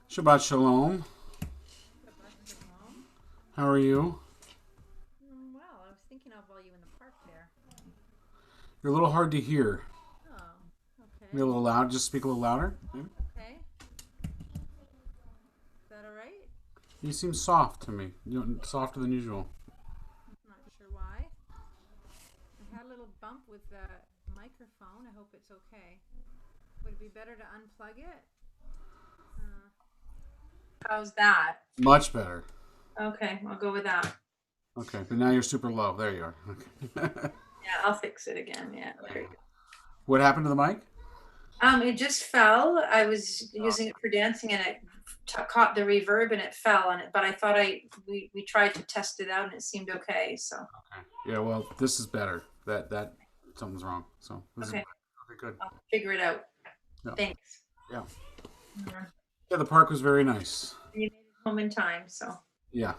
Shabbat Shalom. Shabbat Shalom. How are you? Well, I was thinking of all you in the park there. You're a little hard to hear. Oh, Maybe a okay. little loud. Just speak a little louder. Maybe. Okay. Is that all right? You seem soft to me. Softer than usual. I'm not sure why. I had a little bump with the microphone. I hope it's okay. Would it be better to unplug it? Uh, How's that? Much better. Okay, I'll go with that. Okay, but now you're super low. There you are. Okay. Yeah, I'll fix it again. Yeah, there you go. What happened to the mic? It just fell. I was using it for dancing, and it caught the reverb, and it fell on it. But I thought we tried to test it out, and it seemed okay. So Okay. Yeah. Well, this is better. That something's wrong. So this is okay, okay. Good. I'll figure it out. Yeah. Thanks. Yeah. Mhm. Yeah. The park was very nice. You made it home in time, so Yeah.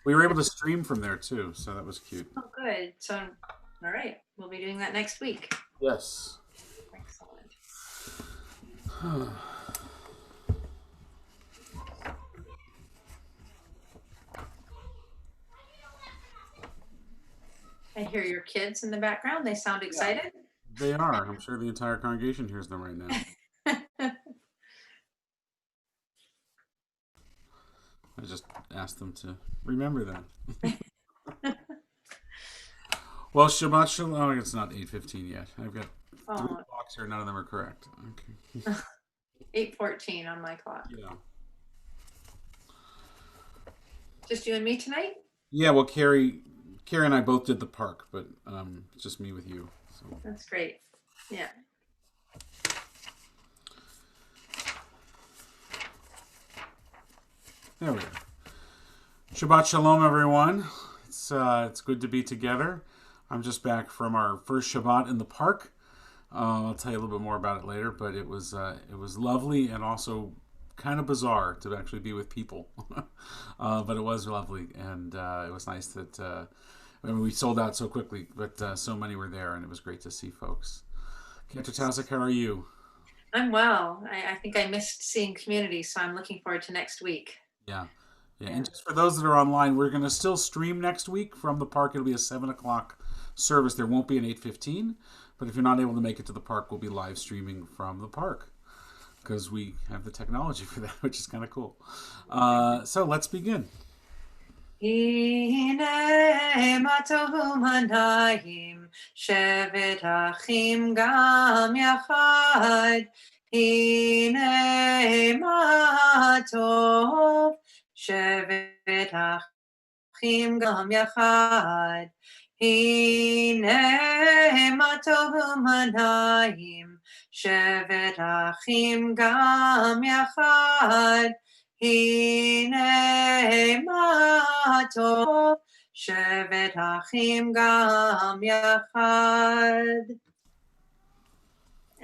We were able to stream from there too, so that was cute. oh, good. So all right, we'll be doing that next week. Yes. Excellent. I hear your kids in the background. They sound Yeah. excited. They are. I'm sure the entire congregation hears them right now. I just asked them to remember that. Well, Shabbat Shalom. Oh, it's not 8:15 yet. I've got three Oh, clocks here. None of them are correct. Okay. 8:14 on my clock. Yeah. Just you and me tonight? Yeah. Well, Carrie and I both did the park, but it's just me with you. So That's great. Yeah. there we go. Shabbat Shalom, everyone. It's good to be together. I'm just back from our first Shabbat in the park. I'll tell you a little bit more about it later, but it was lovely and also kind of bizarre to actually be with people, but it was lovely and it was nice that I mean, we sold out so quickly, but so many were there and it was great to see folks. Dr. Tasek, how are you? I'm well. I think I missed seeing community, so I'm looking forward to next week. Yeah, yeah. Yeah. And just for those that are online, we're going to still stream next week from the park. It'll be a 7 o'clock service. There won't be an 8:15, but if you're not able to make it to the park, we'll be live streaming from the park because we have the technology for that, which is kind of cool. So let's begin. הנה מה טוב הנאים, שבת אחים גם יחד. הנה מה טוב, שבת אחים גם יחד. הנה מה טוב הנאים, שבת אחים גם יחד. הנה מה טוב, שבת אחים גם יחד.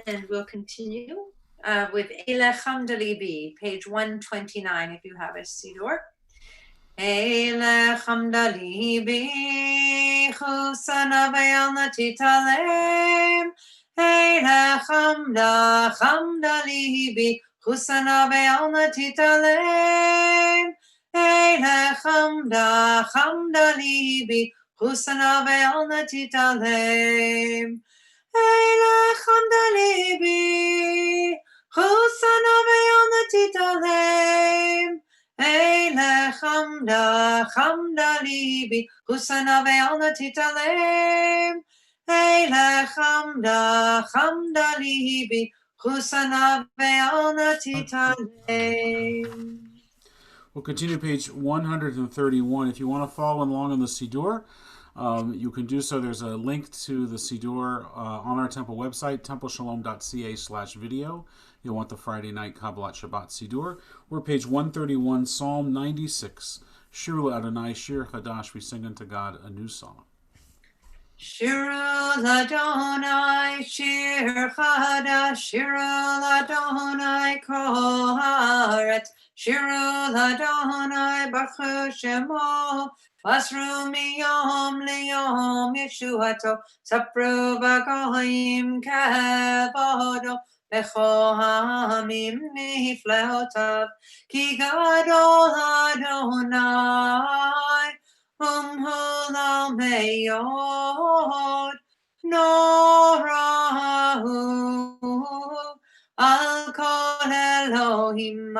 And we'll continue with Elech Hamdalibi, page 129, if you have a Siddur. Elech Hamdalibi, Chusana Ve'alna Titalem. Elech Hamdalibi, Chusana Ve'alna Titalem. Elech Hamdalibi, Chusana Ve'alna Titalem. Elech Hamdalibi, Chusana Ve'alna Titalem. Elech Hamdalibi, Chusana Ve'alna Titalem. Elech Hamdalibi, Chusana Ve'alna Titalem. We'll continue page 131. If you want to follow along on the Siddur, you can do so. There's a link to the Siddur on our temple website, templeshalom.ca/video. You'll want the Friday night Kabbalat Shabbat Siddur. We're page 131, Psalm 96. Shir Adonai, Shir Hadash. We sing unto God a new song. Shirul Adonai, Shir Chadash, Shirul Adonai Kol Haaretz, Shirul Adonai Baruch Shemo, Basru miyom liyom Yeshuato, Sapru v'goyim kevodo, בכהמים נפלאותיו, כי גדול אדוני, ומהולל מאוד, נורא הוא, על כל אלוהים,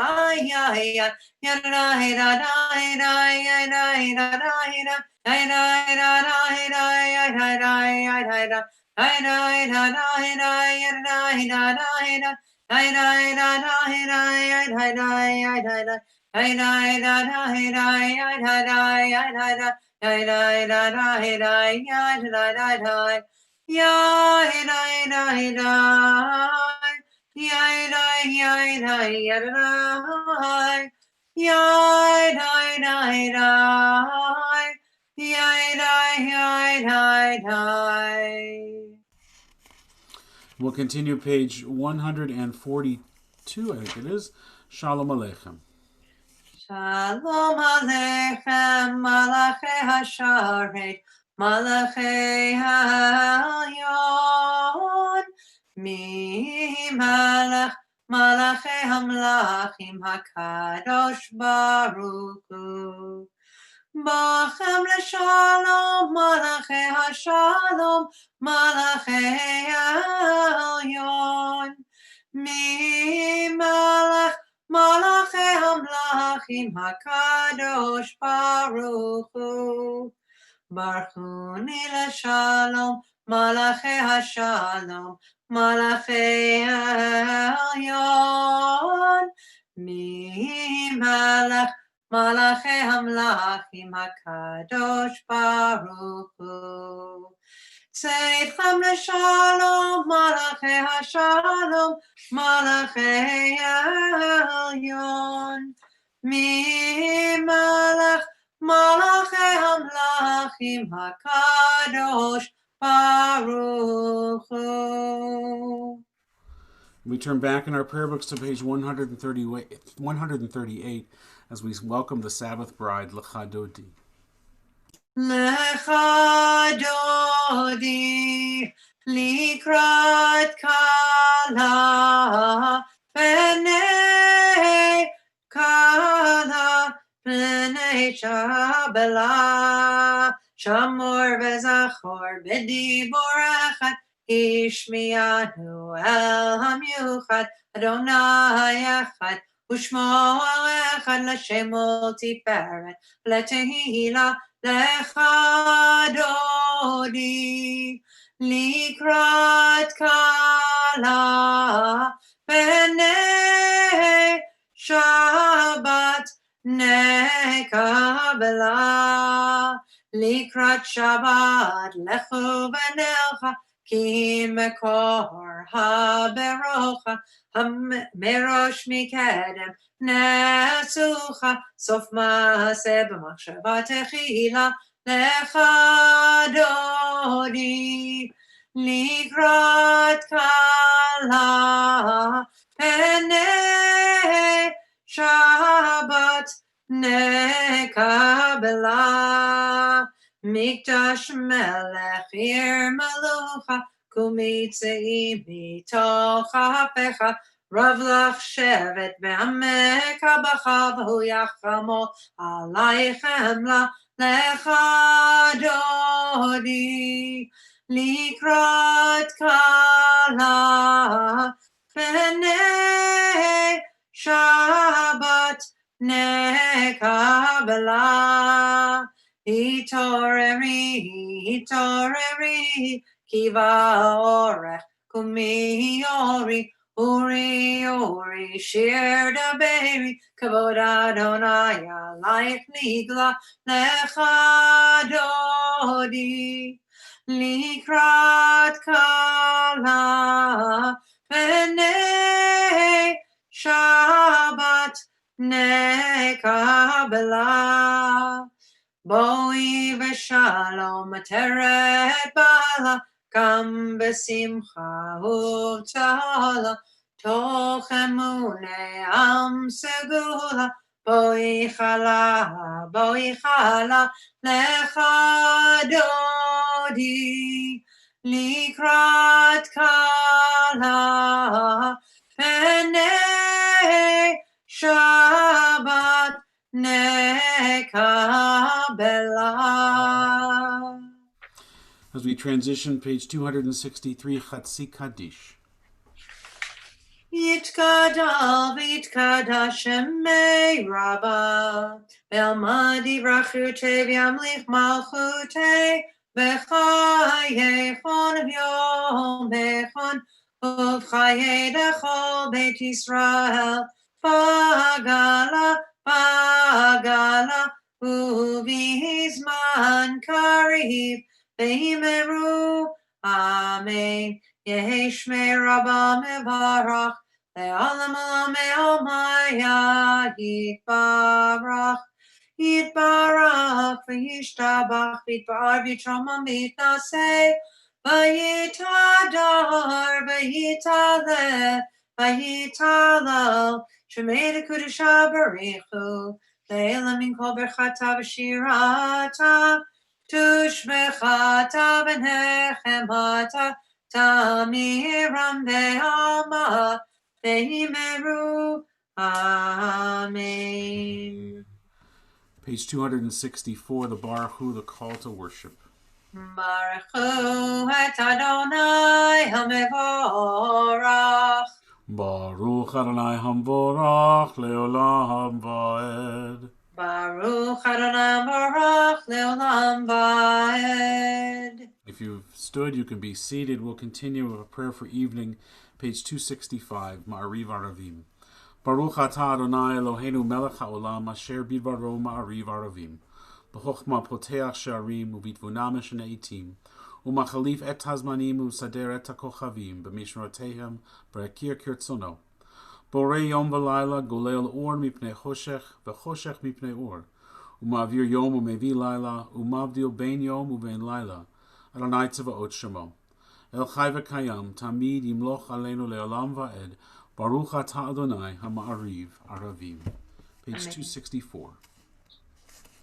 We'll continue page 142, I think it is. Shalom Aleichem. Shalom Aleichem, Malachei HaSharet, Malachei HaElyon, Melech Malachei HaMlachim, HaKadosh Baruch Hu. Bachem l'shalom, Malachei HaShalom, Malachei HaElyon, Melech Malachei HaMlachim, HaKadosh Baruch Hu. Baruchuni l'shalom, Malachei HaShalom, Malachei HaElyon, Melech Malachei HaMlachim, HaKadosh Baruch Hu. Tzedchem l'shalom, Malachei HaShalom, Malachei HaElyon, Melech Malachei HaMlachim, HaKadosh Baruch Hu. We turn back in our prayer books to page 138 as we welcome the Sabbath bride, Lecha Dodi. Lecha Dodi, Likrat Kala, B'nei Kala, B'nei Shabbat, Shamor v'Zachor, B'dibor echad, Ishmianu el hamiuchad, Adonai echad, Ushmo echad, L'Shemot Tiferet, L'Tehila, Lecha Dodi, Likrat Kala, B'nei Shabbat, Nei Kabbalat, Likrat Shabbat, Lechu v'nelcha, Ki mekor haberocha, Merosh mikedem, Nesucha, Sof maaseh b'machshava techila, Lecha Dodi, Likrat Kala, B'nei Shabbat, Nei Kabbalat, Mikdash melech ir melucha, Kumitzei mitoch ha'pecha, Rav lach shevet be'amek ha'bacha, V'hu yachamo alaychem la, Lecha Dodi, Likrat Kala, B'nei Shabbat, Nei Kabbalat, Hitoreri, Kiva orech, Kumi ori, Shir daberi, Kavod Adonai, Alayich nigla, Lecha Dodi, Likrat Kala, B'nei Shabbat, Nei Kabbalat, Boi v'shalom teret bala, Kam b'simcha uv'tahala, Toch emunei am segula, Boi chala, Lecha Dodi, לקראת כלה פני שבת נקבלה. As we transition, page 263, Chatzi Kaddish. יתגדל ויתקדש שמי רבה, ואלמד יברכותי וימליך מלכותי, בחיי חון ויומכון, ובחיי דכל בית ישראל, בגלה, בגלה, ובזמן קריב, ואמרו אמן. יהי שמי רבה מברך, לעולם עולם מעלמיה יתברך, יתברך וישתבח, ויתפאר ויתרומם ויתנשא, ויתהדר ויתהלל, שמי לקודשה בריחו, לעילא מן כל ברכתה ושירתה, תושבחתה ונחמתה, תמירם בעלמא, ואמרו amen. Page 264, the Baruch Hu, the call to worship. Baruchu et Adonai HaMevorach. Baruch Adonai Hamvorach Leolam Vaed. Baruch Adonai Hamvorach Leolam Vaed. If you've stood, you can be seated. We'll continue with a prayer for evening, page 265, Ma'ariv Aravim. Baruch atah Adonai Eloheinu melech haolam asher bidbaro ma'ariv aravim. B'chokhma poteach she'arim u'bitvuna meshaneh itim. U'machalif et hazmanim u'sader et hakochavim b'mishrotehem b'rakir kirtzono. Borei yom v'layla golel or mipnei choshech v'choshech mipnei or. U'ma'avir yom u'mevi layla u'mavdil bein yom u'bein layla. Adonai tzavaot shemo. El chai v'kayam tamid yimloch aleinu le'olam va'ed. Baruch atah Adonai HaMa'ariv Aravim. Page 264.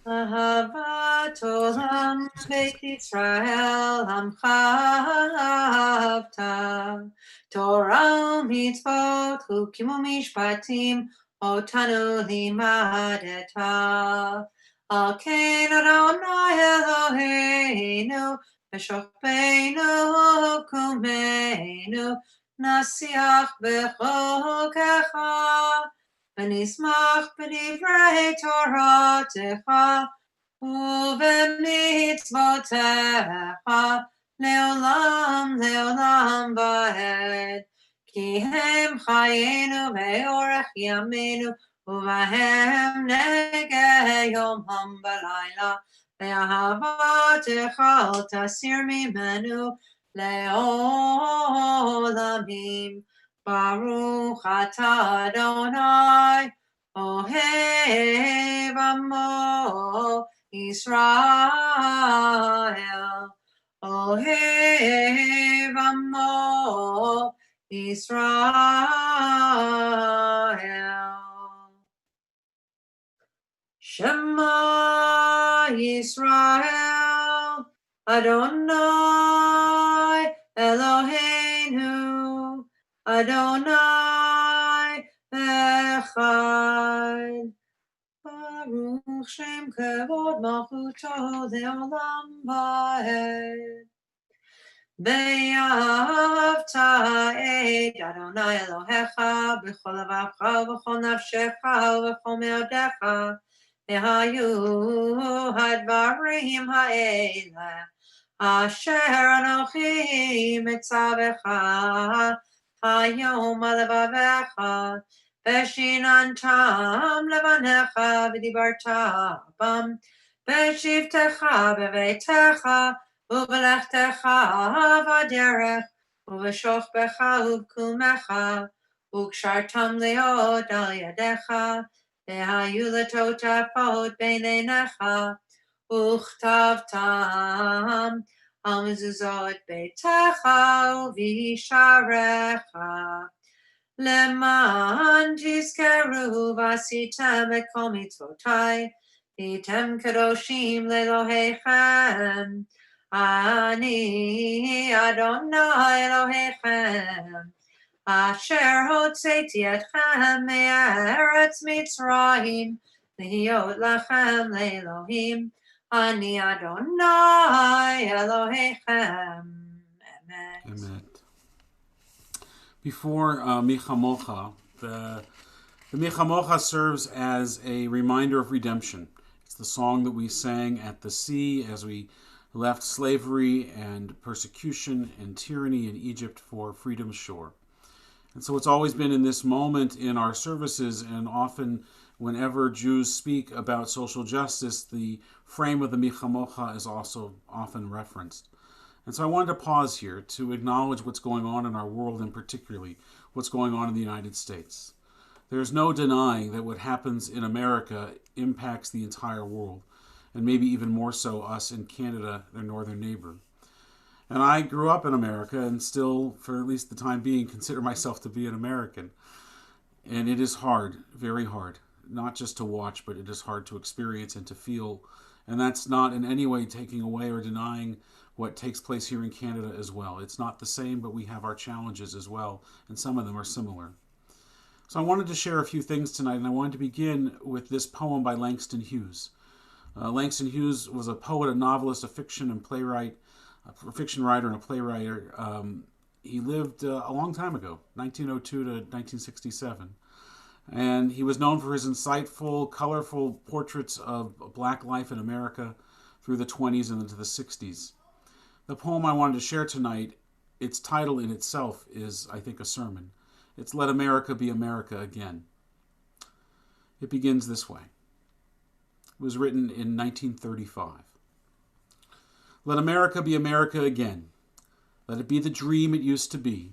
Ahavat olam beit Yisrael hamchavta, Torah u'mitzvot chukim u'mishpatim otanu limadeta. Al ken Adonai Eloheinu v'shokbeinu hukumeinu nasiach b'chokecha ונשמח בדברי תורתך ובמצוותיך לעולם לעולם ועד. כי הם חיינו ואורך ימינו ובהם נגע יומם בלילה. ואהבתך אל תסיר ממנו לעולמים. Baruch atah Adonai, ohev amo Yisrael, ohev amo Yisrael. Shema Yisrael, Adonai Eloheinu, Adonai Echad. Baruch Shem Kevod Malchuto Leolam Vaed. Ve'ahavta et Adonai Elohecha b'chol levavcha v'chol nafshecha v'chol me'odecha. Ve'hayu hadvarim ha'ele asher anochi mitzavecha Hayom alevavecha, veshinantam levanecha v'dibartam, v'shivtecha b'veitecha, u'v'lechtecha v'aderech, u'v'shochbecha u'v'kumecha, u'kshartam leod al yadecha, v'hayu letotafot beinenecha, u'chtavtam, al mezuzot beitecha u'visharecha. Leman tizkeru v'asitem et kol mitzvotai, v'yitem kadoshim le'Elohechem. Ani Adonai Elohechem, Asher hotzeiti etchem me'eretz Mitzrayim, Liot lachem le'Elohim, Ani Adonai Elohechem. Amen. Amen. Before Michamocha, the Michamocha serves as a reminder of redemption. It's the song that we sang at the sea as we left slavery and persecution and tyranny in Egypt for freedom's shore. And so it's always been in this moment in our services, and often whenever Jews speak about social justice, the frame of the Michamocha is also often referenced. And so I wanted to pause here to acknowledge what's going on in our world, and particularly what's going on in the United States. There's no denying that what happens in America impacts the entire world, and maybe even more so us in Canada, their northern neighbor. And I grew up in America and still, for at least the time being, consider myself to be an American. And it is hard, very hard, not just to watch, but it is hard to experience and to feel. And that's not in any way taking away or denying what takes place here in Canada as well. It's not the same, but we have our challenges as well, and some of them are similar. So I wanted to share a few things tonight, and I wanted to begin with this poem by Langston Hughes. Langston Hughes was a poet, a novelist, a fiction writer, and a playwright. He lived a long time ago, 1902 to 1967. And he was known for his insightful, colorful portraits of black life in America through the 20s and into the 60s. The poem I wanted to share tonight, its title in itself is, I think, a sermon. It's Let America Be America Again. It begins this way. It was written in 1935. Let America be America again. Let it be the dream it used to be.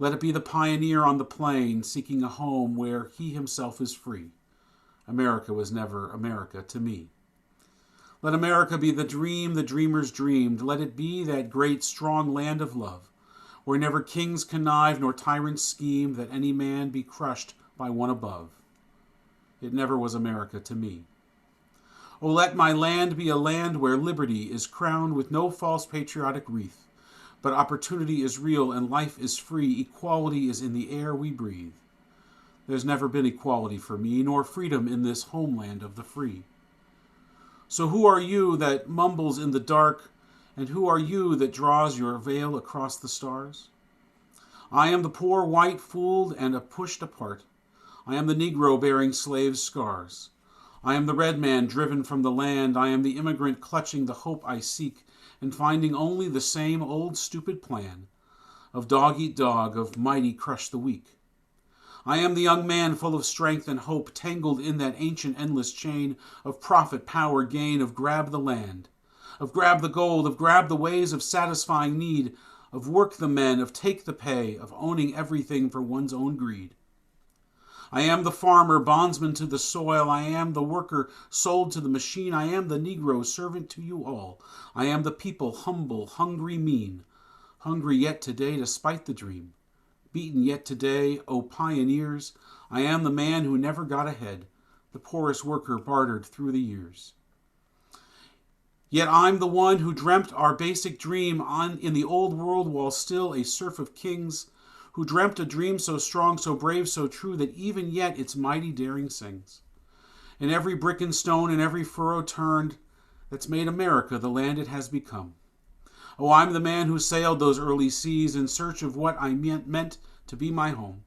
Let it be the pioneer on the plain seeking a home where he himself is free. America was never America to me. Let America be the dream the dreamers dreamed. Let it be that great, strong land of love, where never kings connive nor tyrants scheme, that any man be crushed by one above. It never was America to me. Oh, let my land be a land where liberty is crowned with no false patriotic wreath, but opportunity is real and life is free. Equality is in the air we breathe. There's never been equality for me, nor freedom in this homeland of the free. So who are you that mumbles in the dark, and who are you that draws your veil across the stars? I am the poor white fooled and pushed apart. I am the Negro bearing slaves' scars. I am the red man driven from the land. I am the immigrant clutching the hope I seek and finding only the same old stupid plan of dog eat dog, of mighty crush the weak. I am the young man full of strength and hope, tangled in that ancient endless chain of profit, power, gain, of grab the land, of grab the gold, of grab the ways of satisfying need, of work the men, of take the pay, of owning everything for one's own greed. I am the farmer, bondsman to the soil. I am the worker, sold to the machine. I am the Negro, servant to you all. I am the people, humble, hungry, mean, hungry yet today despite the dream. Beaten yet today, O pioneers, I am the man who never got ahead, the poorest worker bartered through the years. Yet I'm the one who dreamt our basic dream in the old world while still a serf of kings, who dreamt a dream so strong, so brave, so true, that even yet its mighty daring sings. In every brick and stone, in every furrow turned, that's made America the land it has become. Oh, I'm the man who sailed those early seas in search of what I meant to be my home.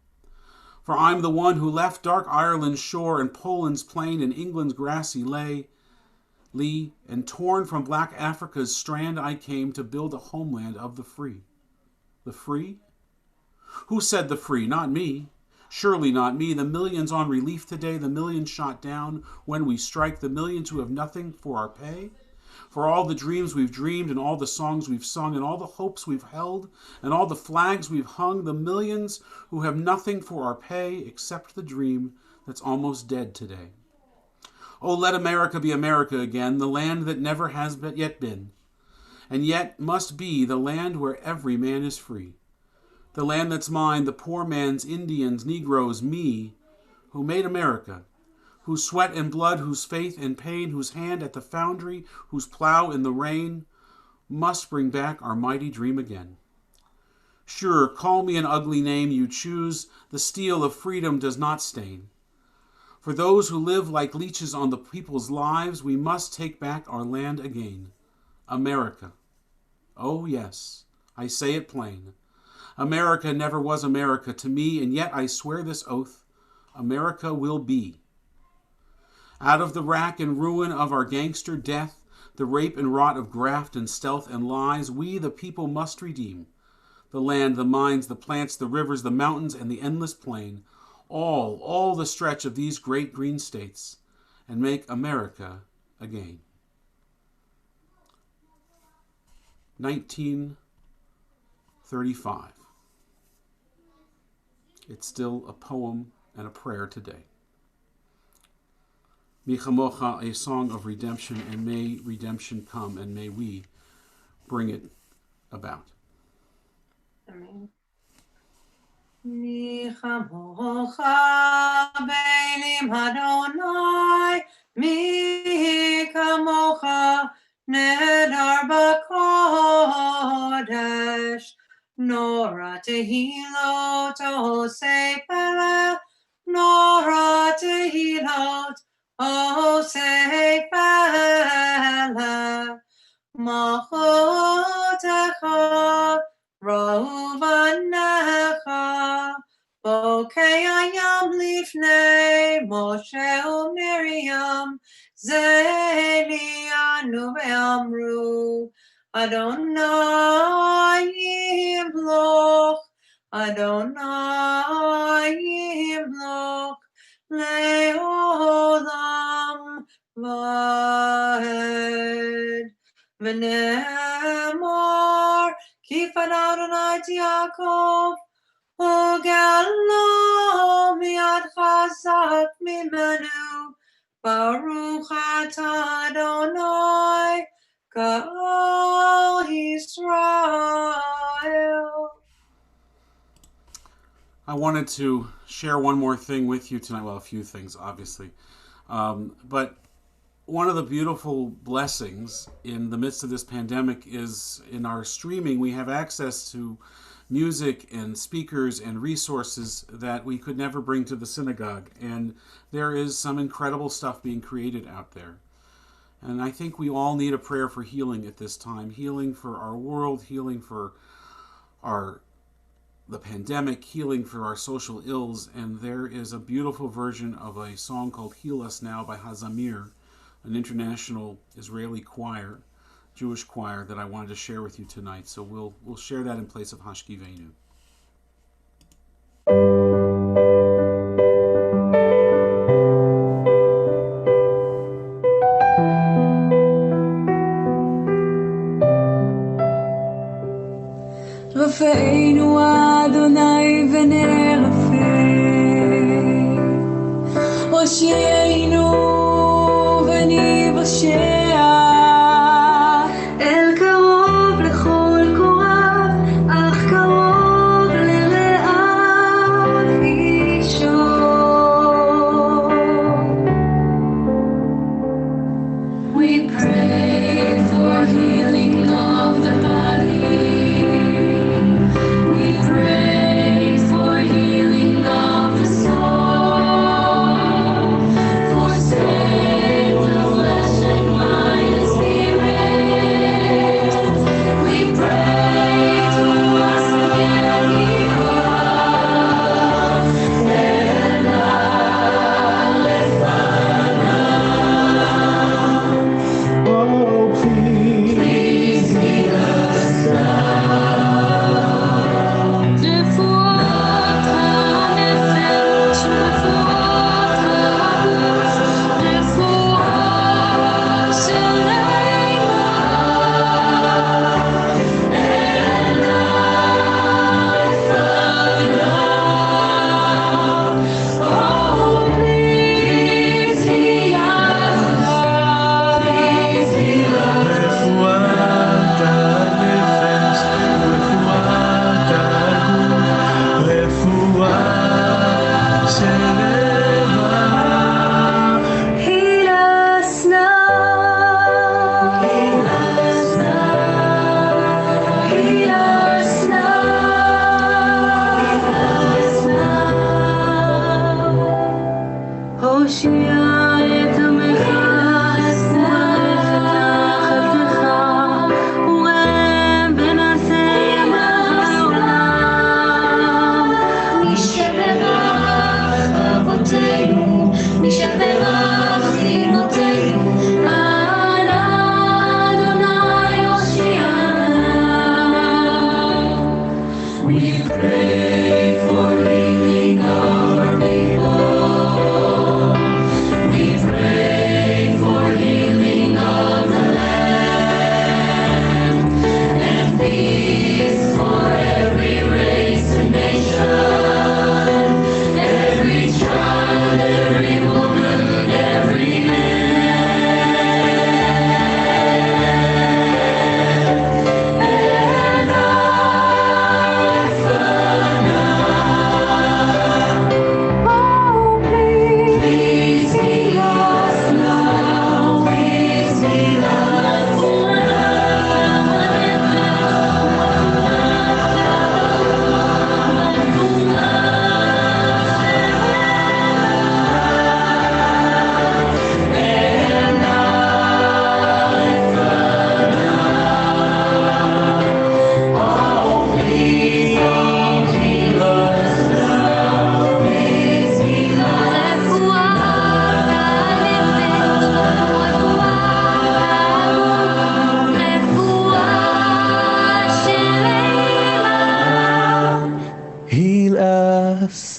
For I'm the one who left dark Ireland's shore and Poland's plain and England's grassy lee, and torn from black Africa's strand I came to build a homeland of the free. The free? Who said the free? Not me. Surely not me. The millions on relief today, the millions shot down when we strike, the millions who have nothing for our pay. For all the dreams we've dreamed and all the songs we've sung and all the hopes we've held and all the flags we've hung, the millions who have nothing for our pay except the dream that's almost dead today. Oh, let America be America again, the land that never has yet been, and yet must be the land where every man is free. The land that's mine, the poor man's, Indians, Negroes, me, who made America, whose sweat and blood, whose faith and pain, whose hand at the foundry, whose plow in the rain, must bring back our mighty dream again. Sure, call me an ugly name you choose, the steel of freedom does not stain. For those who live like leeches on the people's lives, we must take back our land again. America. Oh yes, I say it plain. America never was America to me, and yet I swear this oath, America will be. Out of the rack and ruin of our gangster death, the rape and rot of graft and stealth and lies, we the people must redeem. The land, the mines, the plants, the rivers, the mountains, and the endless plain, all the stretch of these great green states, and make America again. 1935. It's still a poem and a prayer today. Mi Chamocha, a song of redemption, and may redemption come, and may we bring it about. Amen. Mi chamocha beinim Adonai, mi kamocha nedar b'kodesh, nora tehilot osei pele, nora tehilot osei pele, machotecha Rovanecha, Bokei Ayam Lifnei, Moshe uMiriam, Zelianu ve'amru, Adonai yimloch, Adonai yimloch, le'olam va'ed, v'ne'emor, Kifad Adonai Yaakov, Ogalo miad chazak mimenu, Baruch atah Adonai, Ka'al Yisrael. I wanted to share one more thing with you tonight. Well, a few things, obviously. But one of the beautiful blessings in the midst of this pandemic is in our streaming, we have access to music and speakers and resources that we could never bring to the synagogue. And there is some incredible stuff being created out there. And I think we all need a prayer for healing at this time. Healing for our world, healing for the pandemic, healing for our social ills. And there is a beautiful version of a song called Heal Us Now by Hazamir, an international Israeli choir, Jewish choir, that I wanted to share with you tonight. So we'll share that in place of Hashkivenu. רפאנו אדוני ונרפא, הושיענו וניוושע, אל קרוב לכל קורב, אך קרוב לרעב אישו. We pray for healing of the body. We pray for healing of the soul, for save the flesh and mind.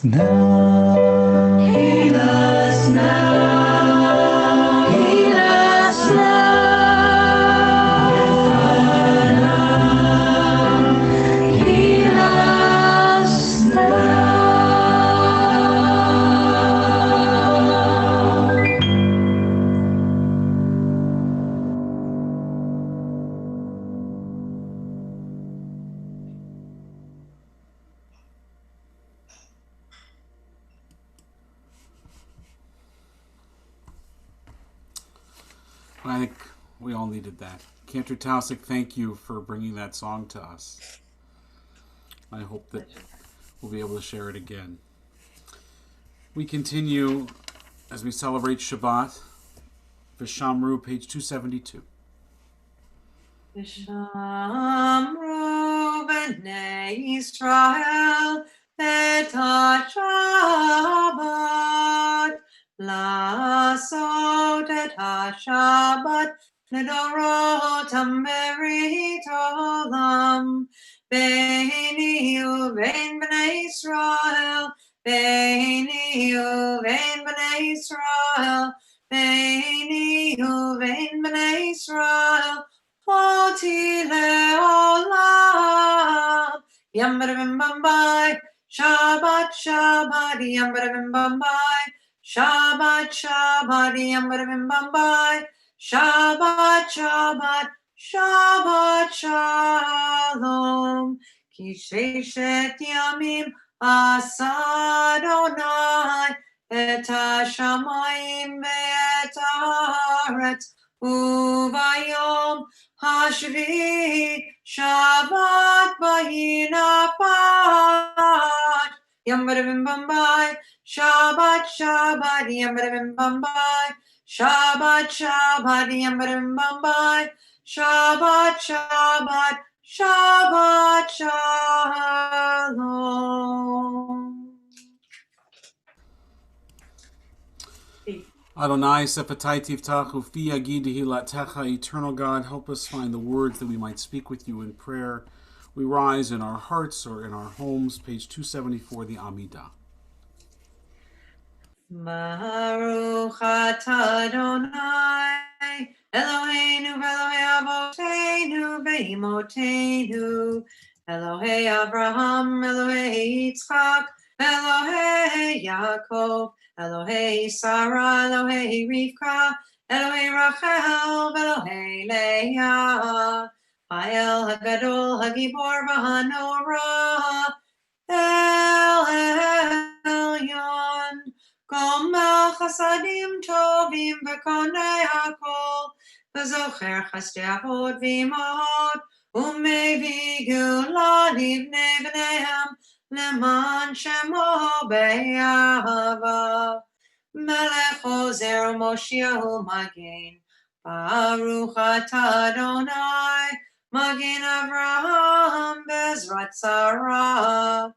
now. Heal us now. Heal us now. Heal us now. I think we all needed that. Cantor Tausig, thank you for bringing that song to us. I hope that we'll be able to share it again. We continue as we celebrate Shabbat. Vishamru, page 272. Vishamru b'nei Yisrael et ha-Shabbat Lasot et ha-Shabbat Nedorot ha-merit olam Beini uvein b'nei Yisrael Beini uvein b'nei Yisrael Beini uvein b'nei Yisrael Oti le'olam Yam b'davim bambai Shabbat, Shabbat, Yam b'davim bambai Shabbat, Shabbat, Yam b'davim bambai Shabbat, Shabbat, Shabbat, Shalom Ki sheshet yamim asa Adonai Et hashamayim ve'et haaretz Uvayom hashvi Shabbat vayinafat Yom b'davim bambai Shabbat, Shabbat, Yom b'davim bambai Shabbat, Shabbat, Yom b'davim bambai Shabbat, Shabbat, Shabbat, Shalom. Adonai Sephatai Tivtach Ufi Yagid Hilatecha. Eternal God, help us find the words that we might speak with you in prayer. We rise in our hearts or in our homes. Page 274, the Amidah. Baruch atah Adonai Eloheinu v'Elohei Avoteinu v'Imotenu Elohei Abraham, Elohei Yitzchak, Elohei Yaakov, Elohei Sarah, Elohei Rivka, Elohei Rachel, Elohei Leah, Ha'el HaGadol, HaGibor v'Hanorah, El Elyon, Gomel Chasadim Tovim v'Konei HaKol, v'Zocher Chasdei Avot v'Imahot, Umevi Gula Livnei B'neihem, Leman Shemo Be'ahava, Melech Ozer Moshiach Magen, Baruch atah Adonai, Magen Avraham Bezrat Sarah,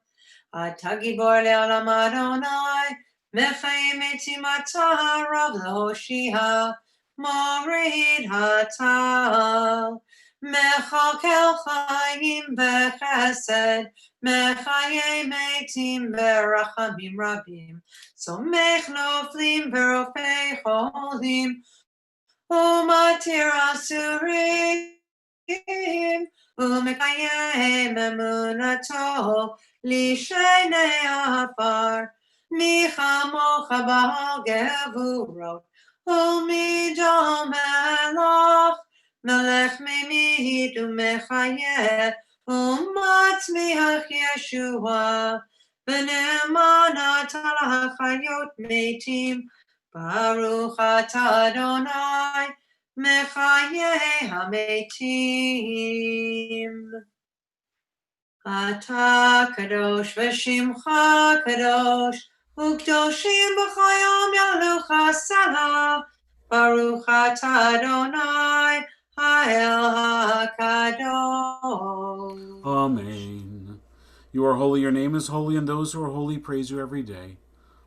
Atah Gibor Le'olam Adonai, Mechayim Etim atah Rav L'Hoshia, Morid Hatal, Mechakel Chayim Bechesed, Mechayim Etim Berachamim Rabim, Somech Noflim Berofei Cholim, Umatir Asurim, Umekayem Emunato, Lishenei Afar, Michamocha Ba'al Gevurot, Umidom Melach, Melech Mimid Umechayeh, Umatzmiach Yeshua, B'ne'emanat al hachayot metim, Baruch atah Adonai, Mechayeh hametim. Atah kadosh v'shimcha kadosh, Ukdoshim b'chayom yalucha salah, Baruch atah Adonai, Ha'el HaKadosh. Amen. You are holy, your name is holy, and those who are holy praise you every day.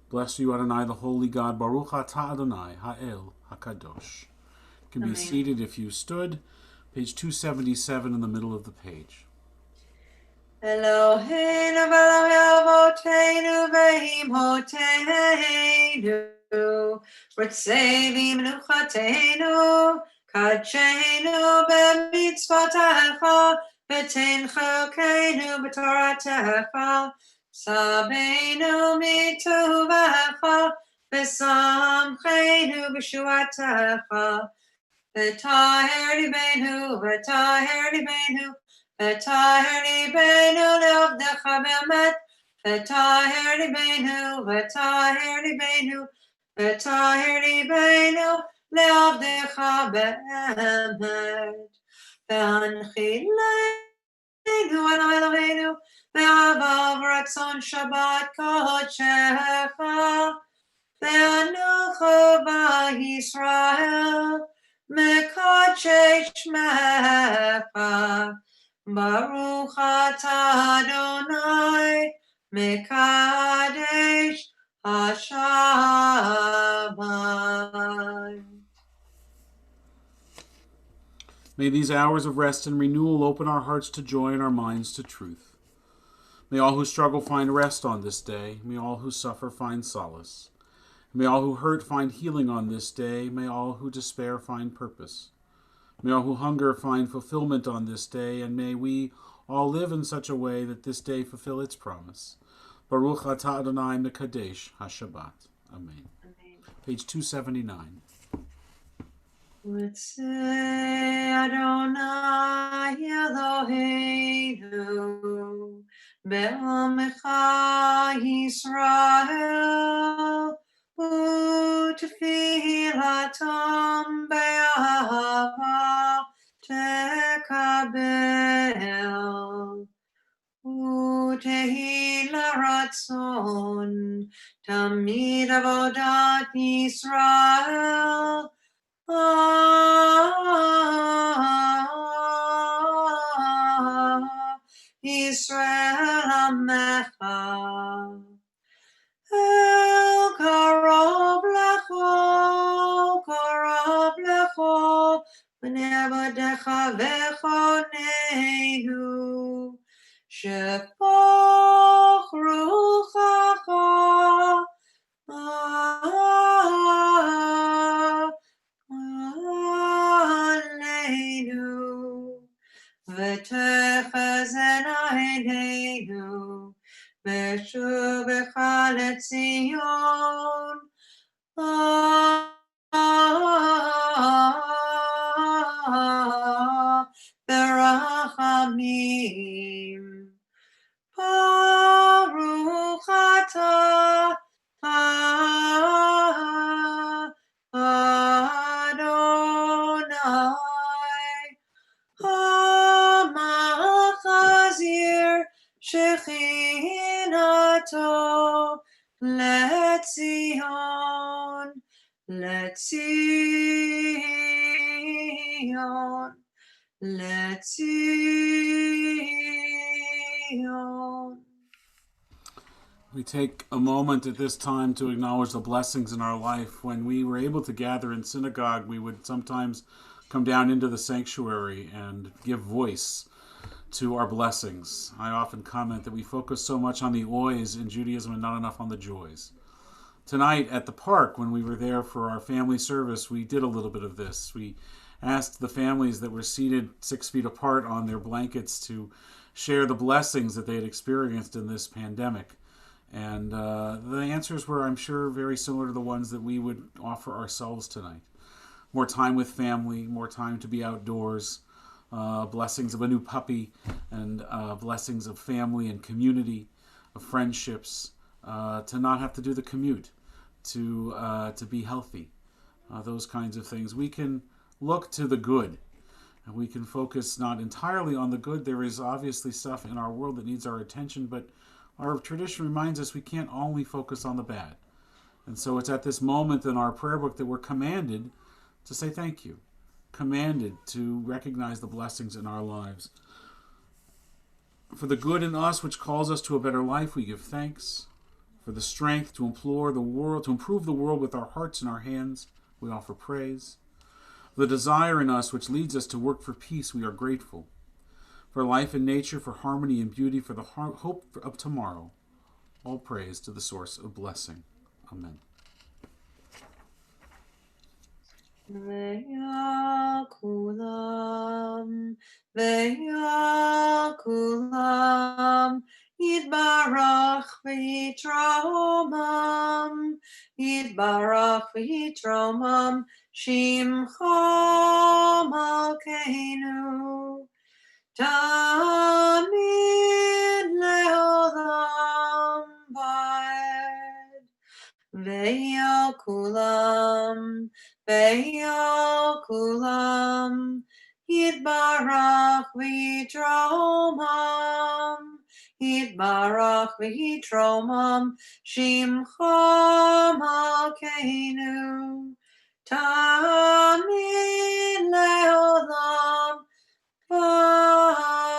Bless you, Adonai, the holy God. Baruch atah Adonai, Ha'el HaKadosh. You can be Amen. seated if you stood. Page 277 in the middle of the page. Eloheinu v'Elohei Avotenu Ritzei v'Menuchateinu Kacheinu b'mitzvotecha V'tin chokeinu b'toratecha Sabeinu mituvecha V'samcheinu b'shuatecha V'taher libenu V'taher libenu le'avdecha be'emet V'taher libenu le'avdecha be'emet V'anchileinu Eloheinu ve'avav ratzon Shabbat kodeshecha ve'anucha v'Yisrael mekadesh shmecha Baruch atah Adonai mekadesh hashamayim. May these hours of rest and renewal open our hearts to joy and our minds to truth. May all who struggle find rest on this day. May all who suffer find solace. May all who hurt find healing on this day. May all who despair find purpose. May all who hunger find fulfillment on this day. And may we all live in such a way that this day fulfill its promise. Baruch atah Adonai mekadesh hashabbat. Amen. Page 279. Ritzei Adonai Eloheinu be'amecha Yisrael u'tefilatam be'ahava tekabel u'tehi laratzon tamid avodat Yisrael Yisrael Amecha El Karov Lecho B'nei Avodecha V'choneinu Shepoch Ruchacha Aleinu v'techazan eineinu v'shuvecha leTzion berachamim Baruch atah Adonai HaMachazir Shechinato LeTzion LeTzion LeTzion. We take a moment at this time to acknowledge the blessings in our life. When we were able to gather in synagogue, we would sometimes come down into the sanctuary and give voice to our blessings. I often comment that we focus so much on the oys in Judaism and not enough on the joys. Tonight at the park, when we were there for our family service, we did a little bit of this. We asked the families that were seated 6 feet apart on their blankets to share the blessings that they had experienced in this pandemic. And the answers were, I'm sure, very similar to the ones that we would offer ourselves tonight. More time with family, more time to be outdoors, blessings of a new puppy, and blessings of family and community, of friendships, to not have to do the commute, to be healthy, those kinds of things. We can look to the good, and we can focus not entirely on the good. There is obviously stuff in our world that needs our attention, but our tradition reminds us we can't only focus on the bad. And so it's at this moment in our prayer book that we're commanded to say thank you, commanded to recognize the blessings in our lives. For the good in us which calls us to a better life, we give thanks. For the strength to improve the world with our hearts and our hands, we offer praise. For the desire in us which leads us to work for peace, we are grateful. for life and nature, for harmony and beauty, for the hope of tomorrow. All praise to the source of blessing. Amen. Ve'yakulam, ve'yakulam, Yitbarach v'yitromam, Yitbarach v'yitromam, Shimcha Malkeinu, Tamid le'olam va'ed. Ve'yakulam, ve'yakulam, Yitbarach v'yitromam, Yitbarach v'yitromam, Shimcha Malkeinu, Tamid le'olam va'ed.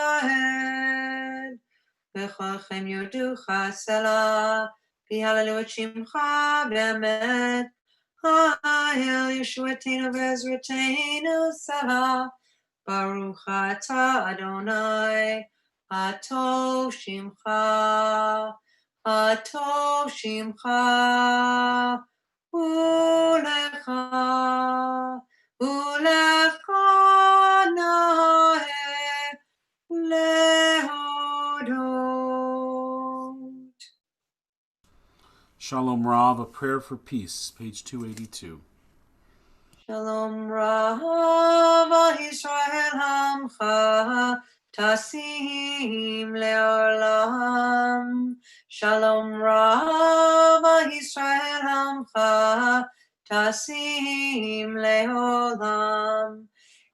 V'chachem yoducha selah, V'hallelu shimcha b'emet, Ha'el Yeshuateinu v'ezrateinu selah, Baruch atah Adonai, Atov shimcha, Atov shimcha, Ulecha, Ulecha nahe lehodot. Shalom Rav, a prayer for peace, page 282. Shalom Rav Yisrael Hamcha Tasim Leolam. Shalom Rav Yisrael Hamcha Tasim Leolam.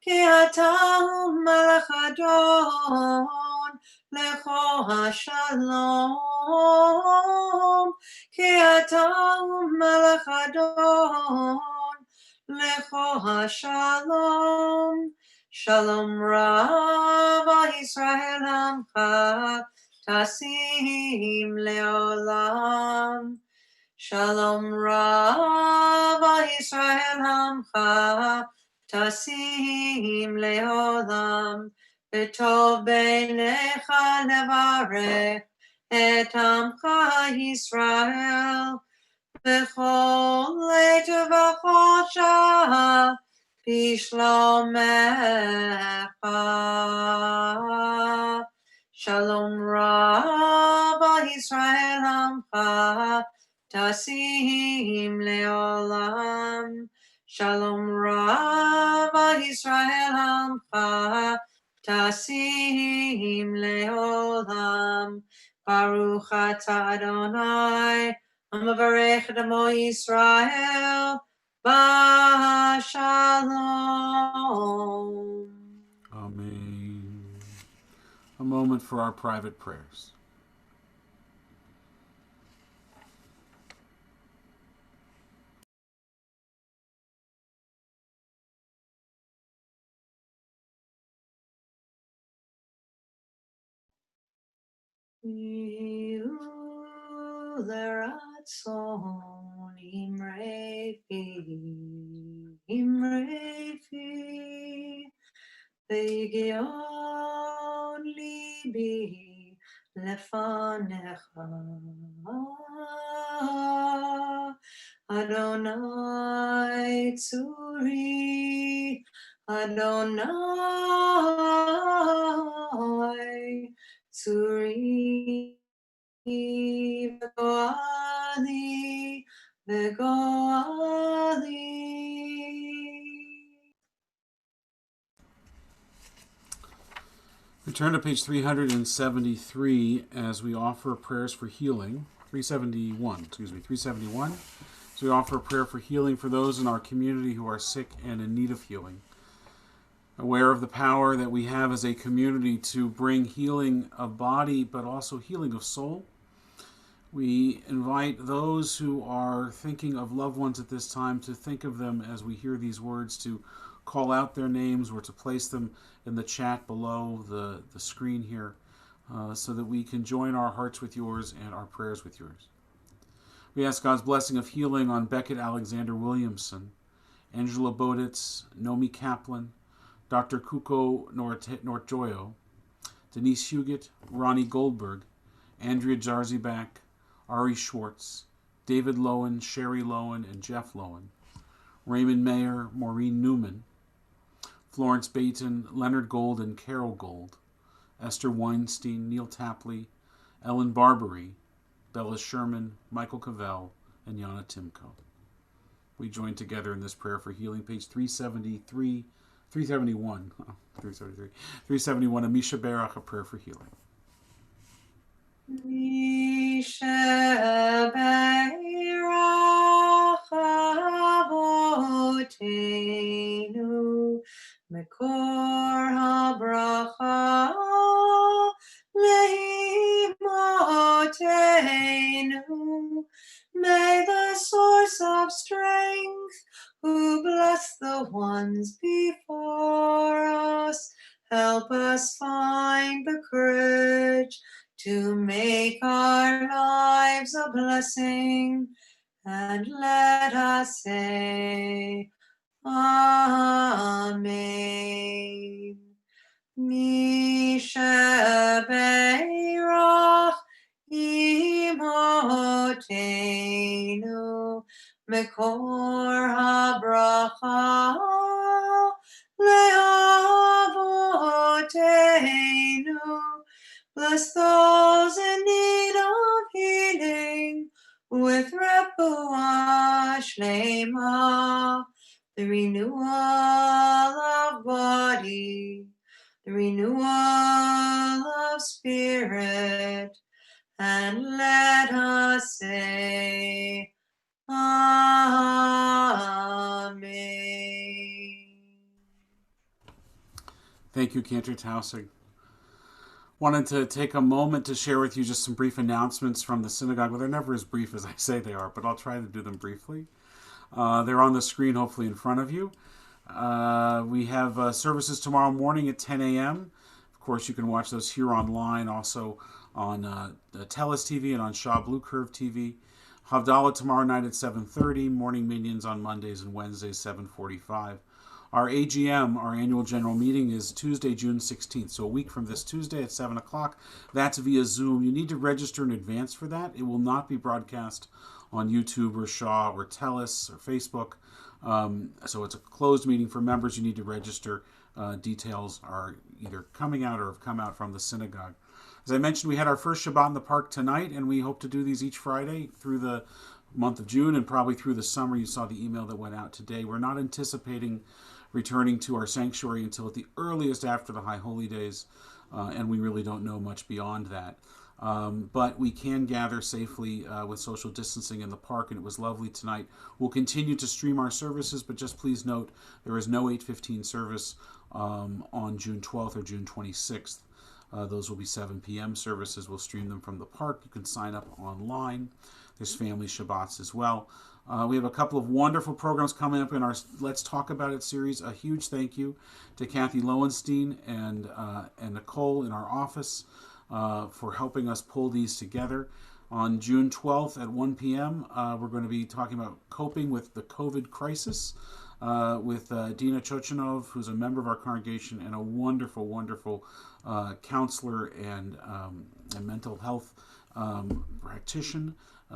Ki atah Melech Adon Lecho HaShalom. Ki atah Melech Adon Lecho HaShalom. Shalom Rav Yisrael Hamcha Tasim Leolam. Shalom Rav Yisrael Hamcha Tasim Leolam. V'tov beinecha levarech et Amcha Yisrael. V'chol le'tevachosha b'shlomecha. Shalom Rav Yisrael Hamcha Tasim Leolam. Shalom Rav Yisrael Hamcha Tasim Leolam. Baruch atah Adonai, Amavarech Damo Yisrael, Shalom. Amen. A moment for our private prayers. Leratzon imrefi, Ve'gion libi lefanecha. Adonai tzuri, Adonai tzuri, v'goali, v'goali. We turn to page 373 as we offer prayers for healing. 371. So we offer a prayer for healing for those in our community who are sick and in need of healing. Aware of the power that we have as a community to bring healing of body, but also healing of soul. We invite those who are thinking of loved ones at this time to think of them as we hear these words, to call out their names or to place them in the chat below the screen here, so that we can join our hearts with yours and our prayers with yours. We ask God's blessing of healing on Beckett Alexander Williamson, Angela Boditz, Nomi Kaplan, Dr. Kuko Norjoyo, Denise Huguet, Ronnie Goldberg, Andrea Jarzybak, Ari Schwartz, David Lowen, Sherry Lowen, and Jeff Lowen, Raymond Mayer, Maureen Newman, Florence Bayton, Leonard Gold and Carol Gold, Esther Weinstein, Neil Tapley, Ellen Barbary, Bella Sherman, Michael Cavell, and Yana Timko. We join together in this prayer for healing, page 371, 371, of Misha Berach, a prayer for healing. Misha Berach Avotenu Mekor HaBracha Leimotenu. May the source of strength, who bless the ones before us, help us find the courage to make our lives a blessing, and let us say, Amen. Misha Beirach Imotenu Mekor HaBracha Leavotenu. Bless those in need of healing with refuah shlema, the renewal of body, the renewal of spirit, and let us say, Amen. Thank you, Cantor Tausig. Wanted to take a moment to share with you just some brief announcements from the synagogue. Well, they're never as brief as I say they are, but I'll try to do them briefly. They're on the screen, hopefully in front of you. We have services tomorrow morning at 10 a.m. Of course, you can watch those here online, also on TELUS TV and on Shaw Blue Curve TV. Havdalah tomorrow night at 7:30. Morning minions on Mondays and Wednesdays, 7:45. Our AGM, our annual general meeting, is Tuesday, June 16th. So a week from this Tuesday at 7 o'clock. That's via Zoom. You need to register in advance for that. It will not be broadcast on YouTube or Shaw or TELUS or Facebook. So it's a closed meeting for members. You need to register. Details are either coming out or have come out from the synagogue. As I mentioned, we had our first Shabbat in the park tonight, and we hope to do these each Friday through the month of June and probably through the summer. You saw the email that went out today. We're not anticipating returning to our sanctuary until at the earliest after the High Holy Days, and we really don't know much beyond that. But we can gather safely with social distancing in the park, and it was lovely tonight. We'll continue to stream our services, but just please note there is no 8:15 service on June 12th or June 26th. Those will be 7 p.m. services. We'll stream them from the park. You can sign up online. There's family Shabbats as well. We have a couple of wonderful programs coming up in our Let's Talk About It series. A huge thank you to Kathy Lowenstein and Nicole in our office for helping us pull these together. On June 12th at 1 p.m., we're going to be talking about coping with the COVID crisis with Dina Chochinov, who's a member of our congregation and a wonderful, wonderful counselor and mental health practitioner.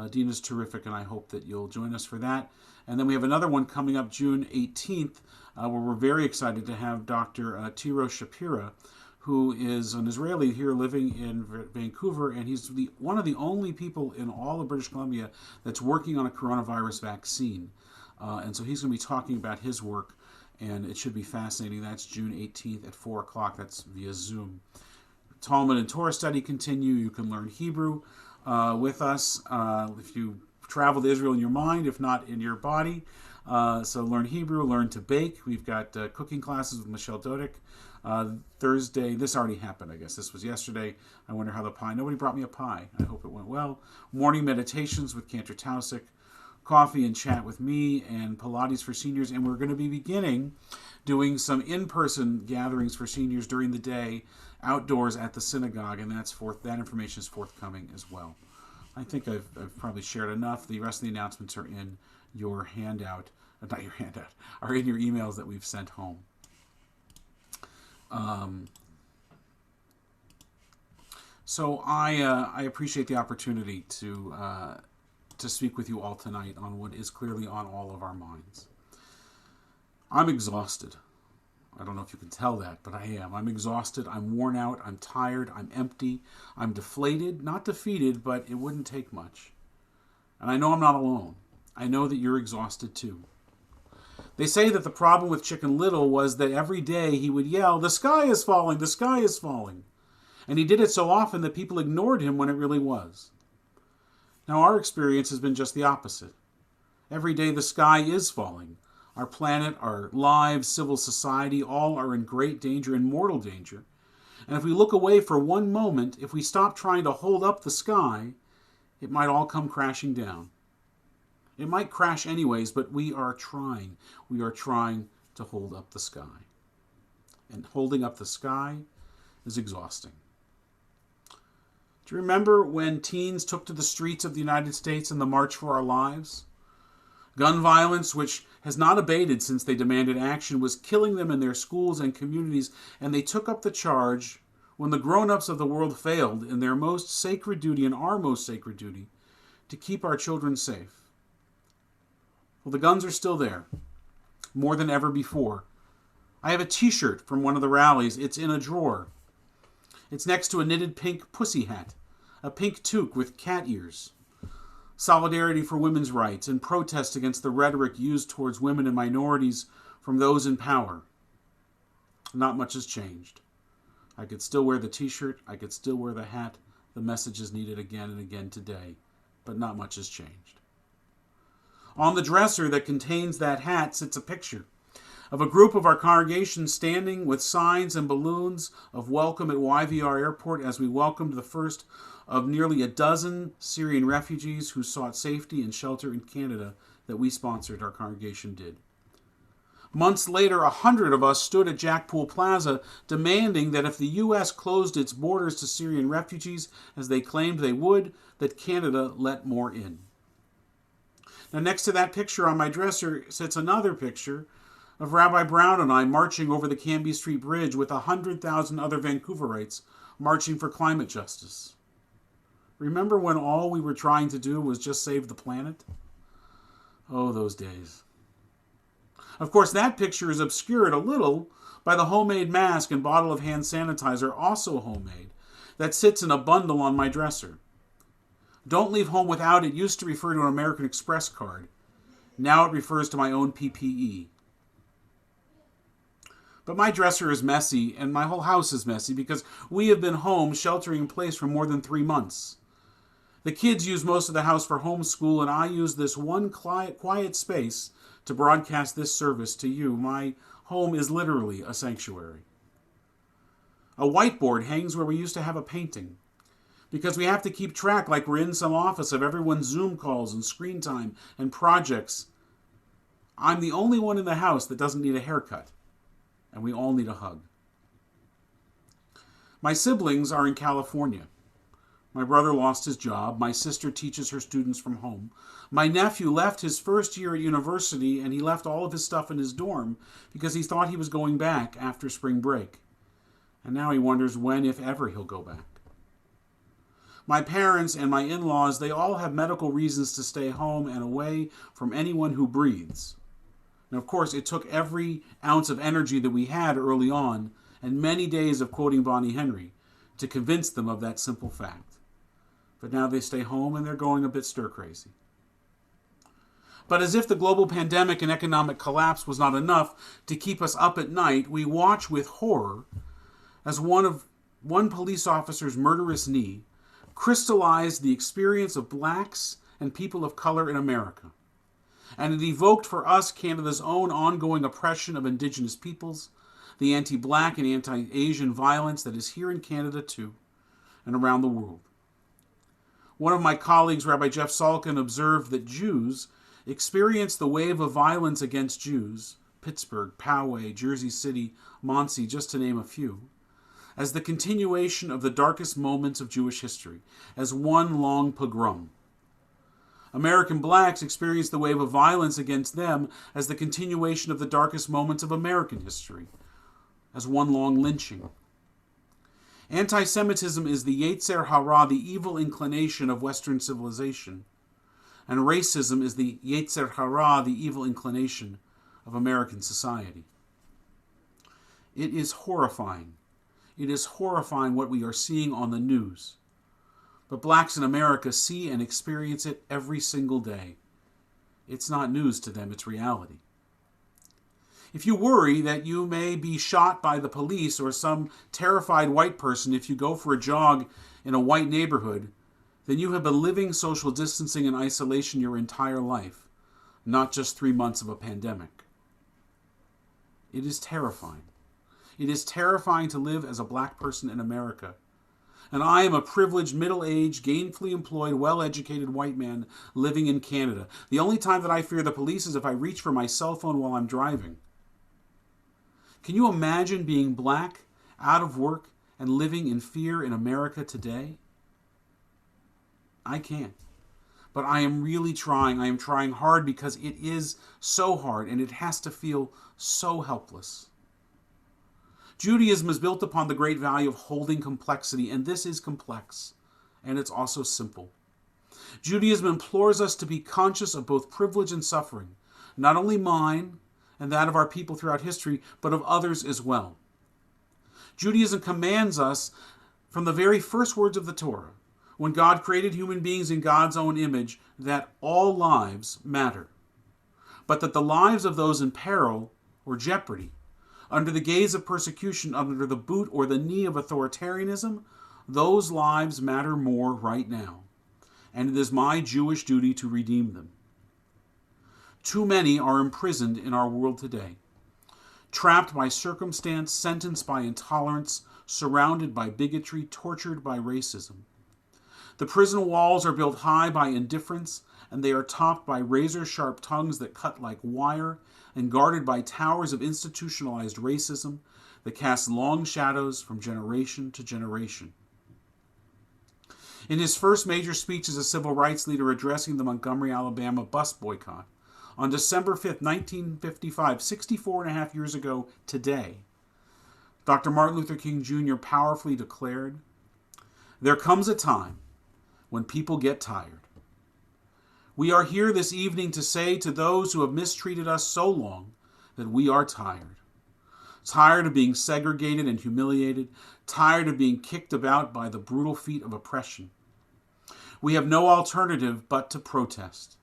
Dina's terrific, and I hope that you'll join us for that. And then we have another one coming up June 18th, where we're very excited to have Dr. Tiro Shapira, who is an Israeli here living in Vancouver, and he's one of the only people in all of British Columbia that's working on a coronavirus vaccine. And so he's going to be talking about his work, and it should be fascinating. That's June 18th at 4 o'clock. That's via Zoom. Talmud and Torah study continue. You can learn Hebrew with us if you travel to Israel in your mind, if not in your body. So learn Hebrew, learn to bake. We've got cooking classes with Michelle Dodick. Thursday, this already happened, I guess. This was yesterday. I wonder how the pie, nobody brought me a pie. I hope it went well. Morning meditations with Cantor Tausig. Coffee and chat with me, and Pilates for seniors. And we're going to be beginning doing some in-person gatherings for seniors during the day outdoors at the synagogue, and that information is forthcoming as well. I think I've probably shared enough. The rest of the announcements are in your handout, not your handout, are in your emails that we've sent home. So I appreciate the opportunity to speak with you all tonight on what is clearly on all of our minds. I'm exhausted. I don't know if you can tell that, but I am. I'm exhausted. I'm worn out. I'm tired. I'm empty. I'm deflated. Not defeated, but it wouldn't take much. And I know I'm not alone. I know that you're exhausted too. They say that the problem with Chicken Little was that every day he would yell, "The sky is falling! The sky is falling!" And he did it so often that people ignored him when it really was. Now our experience has been just the opposite. Every day the sky is falling. Our planet, our lives, civil society, all are in great danger, in mortal danger. And if we look away for one moment, if we stop trying to hold up the sky, it might all come crashing down. It might crash anyways, but we are trying. We are trying to hold up the sky. And holding up the sky is exhausting. Do you remember when teens took to the streets of the United States in the March for Our Lives? Gun violence, which has not abated since they demanded action, was killing them in their schools and communities, and they took up the charge when the grown-ups of the world failed in their most sacred duty and our most sacred duty to keep our children safe. Well, the guns are still there, more than ever before. I have a t-shirt from one of the rallies. It's in a drawer. It's next to a knitted pink pussy hat, a pink toque with cat ears. Solidarity for women's rights and protest against the rhetoric used towards women and minorities from those in power. Not much has changed. I could still wear the t-shirt, I could still wear the hat. The message is needed again and again today, but not much has changed. On the dresser that contains that hat sits a picture of a group of our congregation standing with signs and balloons of welcome at YVR Airport as we welcomed the first of nearly a dozen Syrian refugees who sought safety and shelter in Canada that we sponsored, our congregation did. Months later, 100 of us stood at Jackpool Plaza demanding that if the U.S. closed its borders to Syrian refugees, as they claimed they would, that Canada let more in. Now, next to that picture on my dresser sits another picture of Rabbi Brown and I marching over the Cambie Street Bridge with 100,000 other Vancouverites marching for climate justice. Remember when all we were trying to do was just save the planet? Oh, those days. Of course, that picture is obscured a little by the homemade mask and bottle of hand sanitizer, also homemade, that sits in a bundle on my dresser. Don't leave home without it used to refer to an American Express card. Now it refers to my own PPE. But my dresser is messy, and my whole house is messy because we have been home sheltering in place for more than 3 months. The kids use most of the house for homeschool, and I use this one quiet space to broadcast this service to you. My home is literally a sanctuary. A whiteboard hangs where we used to have a painting, because we have to keep track, like we're in some office, of everyone's Zoom calls and screen time and projects. I'm the only one in the house that doesn't need a haircut, and we all need a hug. My siblings are in California. My brother lost his job. My sister teaches her students from home. My nephew left his first year at university, and he left all of his stuff in his dorm because he thought he was going back after spring break. And now he wonders when, if ever, he'll go back. My parents and my in-laws, they all have medical reasons to stay home and away from anyone who breathes. Now, of course, it took every ounce of energy that we had early on and many days of quoting Bonnie Henry to convince them of that simple fact. But now they stay home and they're going a bit stir-crazy. But as if the global pandemic and economic collapse was not enough to keep us up at night, we watch with horror as one police officer's murderous knee crystallized the experience of blacks and people of color in America. And it evoked for us Canada's own ongoing oppression of Indigenous peoples, the anti-black and anti-Asian violence that is here in Canada too, and around the world. One of my colleagues, Rabbi Jeff Salkin, observed that Jews experienced the wave of violence against Jews, Pittsburgh, Poway, Jersey City, Muncie, just to name a few, as the continuation of the darkest moments of Jewish history, as one long pogrom. American blacks experienced the wave of violence against them as the continuation of the darkest moments of American history, as one long lynching. Anti-Semitism is the Yetzer Hara, the evil inclination of Western civilization. And racism is the Yetzer Hara, the evil inclination of American society. It is horrifying. It is horrifying what we are seeing on the news. But blacks in America see and experience it every single day. It's not news to them, it's reality. If you worry that you may be shot by the police or some terrified white person if you go for a jog in a white neighborhood, then you have been living social distancing and isolation your entire life, not just 3 months of a pandemic. It is terrifying. It is terrifying to live as a black person in America. And I am a privileged, middle-aged, gainfully employed, well-educated white man living in Canada. The only time that I fear the police is if I reach for my cell phone while I'm driving. Can you imagine being black, out of work, and living in fear in America today? I can't. But I am really trying. I am trying hard because it is so hard and it has to feel so helpless. Judaism is built upon the great value of holding complexity, and this is complex, and it's also simple. Judaism implores us to be conscious of both privilege and suffering, not only mine and that of our people throughout history, but of others as well. Judaism commands us from the very first words of the Torah, when God created human beings in God's own image, that all lives matter, but that the lives of those in peril or jeopardy, under the gaze of persecution, under the boot or the knee of authoritarianism, those lives matter more right now, and it is my Jewish duty to redeem them. Too many are imprisoned in our world today, trapped by circumstance, sentenced by intolerance, surrounded by bigotry, tortured by racism. The prison walls are built high by indifference, and they are topped by razor-sharp tongues that cut like wire, and guarded by towers of institutionalized racism that cast long shadows from generation to generation. In his first major speech as a civil rights leader addressing the Montgomery, Alabama bus boycott, on December 5th, 1955, 64 and a half years ago today, Dr. Martin Luther King Jr. powerfully declared, "There comes a time when people get tired. We are here this evening to say to those who have mistreated us so long that we are tired. Tired of being segregated and humiliated, tired of being kicked about by the brutal feet of oppression. We have no alternative but to protest.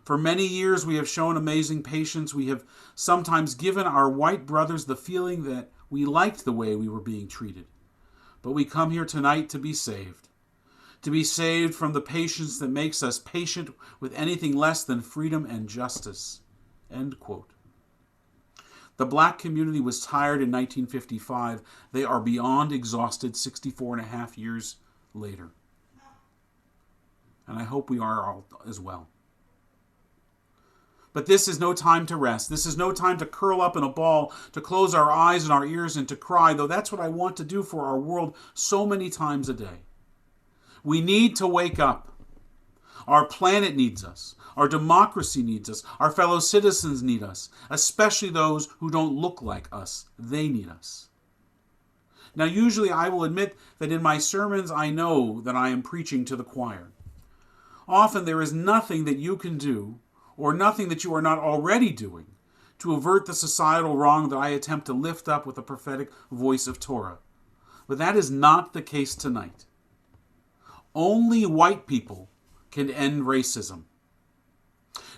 For many years we have shown amazing patience. We have sometimes given our white brothers the feeling that we liked the way we were being treated. But we come here tonight to be saved. To be saved from the patience that makes us patient with anything less than freedom and justice." End quote. The black community was tired in 1955. They are beyond exhausted 64 and a half years later. And I hope we are all as well. But this is no time to rest. This is no time to curl up in a ball, to close our eyes and our ears and to cry, though that's what I want to do for our world so many times a day. We need to wake up. Our planet needs us. Our democracy needs us. Our fellow citizens need us, especially those who don't look like us. They need us. Now, usually I will admit that in my sermons I know that I am preaching to the choir. Often there is nothing that you can do, or nothing that you are not already doing, to avert the societal wrong that I attempt to lift up with the prophetic voice of Torah. But that is not the case tonight. Only white people can end racism.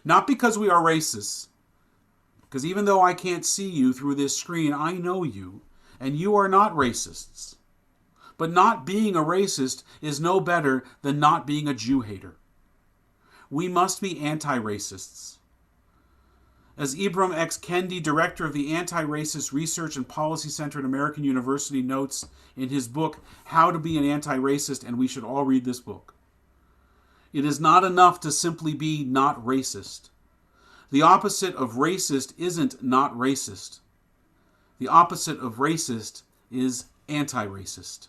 Not because we are racists, because even though I can't see you through this screen, I know you, and you are not racists. But not being a racist is no better than not being a Jew hater. We must be anti-racists. As Ibram X. Kendi, director of the Anti-Racist Research and Policy Center at American University, notes in his book, How to Be an Anti-Racist, and we should all read this book. It is not enough to simply be not racist. The opposite of racist isn't not racist. The opposite of racist is anti-racist.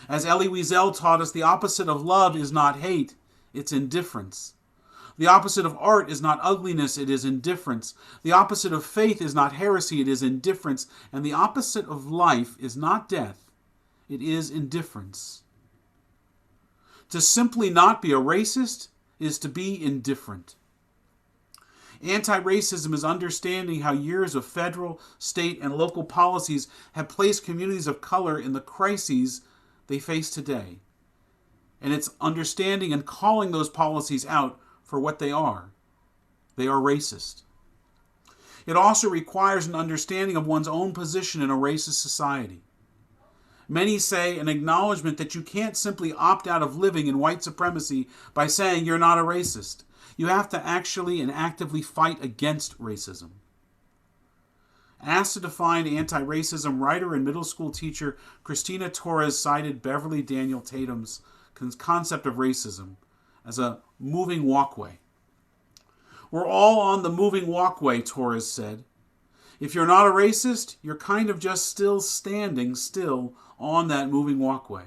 As Elie Wiesel taught us, the opposite of love is not hate, it's indifference. The opposite of art is not ugliness, it is indifference. The opposite of faith is not heresy, it is indifference. And the opposite of life is not death, It is indifference. To simply not be a racist is to be indifferent. Anti-racism is understanding how years of federal, state, and local policies have placed communities of color in the crises they face today. And it's understanding and calling those policies out for what they are. They are racist. It also requires an understanding of one's own position in a racist society. Many say an acknowledgement that you can't simply opt out of living in white supremacy by saying you're not a racist. You have to actually and actively fight against racism. Asked to define anti-racism, writer and middle school teacher Christina Torres cited Beverly Daniel Tatum's concept of racism as a moving walkway. We're all on the moving walkway, Torres said. If you're not a racist, you're kind of just still standing still on that moving walkway.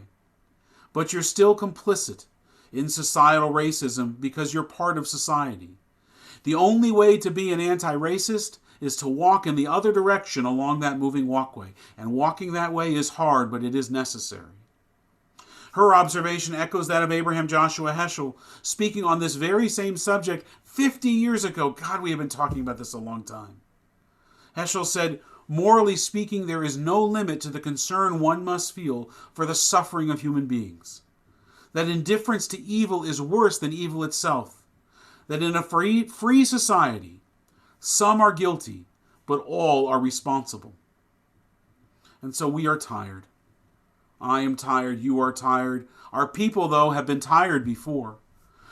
But you're still complicit in societal racism because you're part of society. The only way to be an anti-racist is to walk in the other direction along that moving walkway. And walking that way is hard, but it is necessary. Her observation echoes that of Abraham Joshua Heschel, speaking on this very same subject 50 years ago. God, we have been talking about this a long time. Heschel said, morally speaking, there is no limit to the concern one must feel for the suffering of human beings. That indifference to evil is worse than evil itself. That in a free society, some are guilty, but all are responsible. And so we are tired. I am tired. You are tired. Our people, though, have been tired before.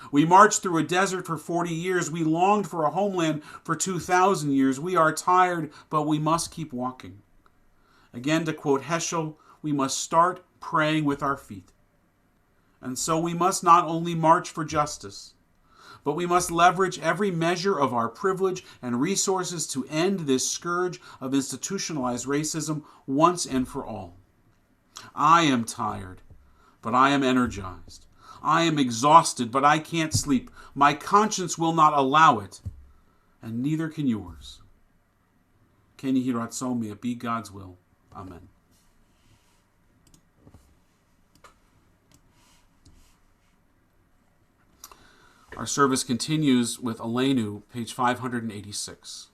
We marched through a desert for 40 years. We longed for a homeland for 2,000 years. We are tired, but we must keep walking. Again, to quote Heschel, we must start praying with our feet. And so we must not only march for justice, but we must leverage every measure of our privilege and resources to end this scourge of institutionalized racism once and for all. I am tired, but I am energized. I am exhausted, but I can't sleep. My conscience will not allow it, and neither can yours. Kenyi Hiratso, may it be God's will. Amen. Our service continues with Aleinu, page 586.